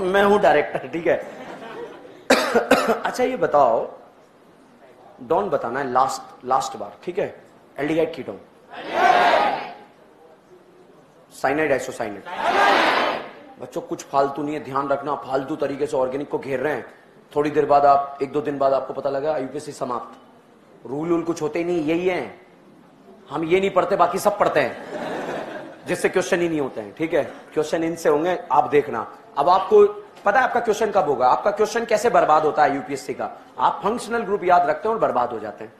मैं हूं director, ठीक है। अच्छा ये बताओ, डॉन बताना है लास्ट बार, ठीक है। Aldehyde ketone, cyanide, isocyanide. बच्चों कुछ फालतू नहीं है, ध्यान रखना, फालतू तरीके से ऑर्गेनिक को घेर रहे हैं। थोड़ी देर बाद आप, 1-2 दिन बाद आपको पता लगा यूपीएससी समाप्त, रूल कुछ होते ही नहीं, यही है। हम ये नहीं पढ़ते, बाकी सब पढ़ते हैं, जिससे क्वेश्चन ही नहीं होते हैं, ठीक है। क्वेश्चन इनसे होंगे, आप देखना। अब आपको पता है आपका क्वेश्चन कब होगा, आपका क्वेश्चन कैसे बर्बाद होता है यूपीएससी का। आप फंक्शनल ग्रुप याद रखते हैं और बर्बाद हो जाते हैं,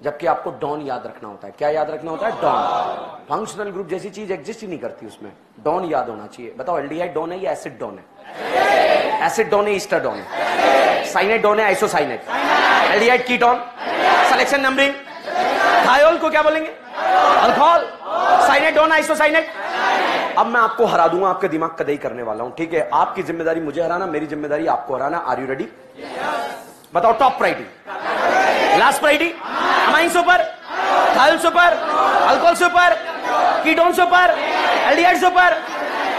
जबकि आपको डॉन याद रखना होता है। क्या याद रखना होता है? डॉन। फंक्शनल ग्रुप जैसी चीज एग्जिस्ट ही नहीं करती, उसमें डॉन याद होना चाहिए। बताओ एल्डिहाइड डॉन है या एसिड डॉन है? एसिड डॉन है, ईस्टर डॉन है, साइनाइड डॉन है, isocyanide, aldehyde ketone, selection numbering, thiol को क्या बोलेंगे? अल्कोहल, साइनाइड डॉन, आइसोसाइनाइड। अब मैं आपको हरा दूंगा, आपके दिमाग कदई करने वाला हूं, ठीक है। आपकी जिम्मेदारी मुझे हराना, मेरी जिम्मेदारी आपको हराना। Are you ready? बताओ top priority, last priority, amine super, thiol super, alcohol super, ketone super, aldehyde super,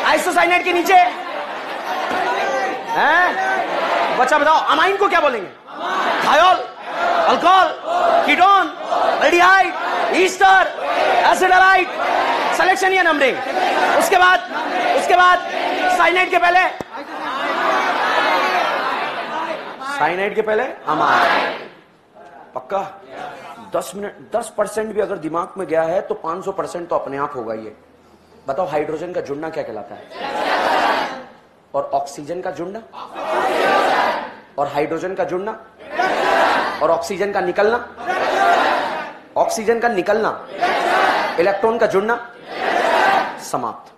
isocyanide के नीचे हैं? बच्चा बताओ अमाइन को क्या बोलेंगे? Thiol, alcohol, ketone, aldehyde, ester, acid halide. Selection या नंबरिंग, उसके बाद साइनाइड के पहले, साइनाइड के पहले अमाइन। पक्का? 10 मिनट, 10% भी अगर दिमाग में गया है तो 500% तो अपने आप होगा ये। बताओ हाइड्रोजन का जुड़ना क्या कहलाता है? और ऑक्सीजन का जुड़ना, और हाइड्रोजन का जुड़ना, और ऑक्सीजन का निकलना, ऑक्सीजन का निकलना, इलेक्ट्रॉन का जुड़ना, समाप्त।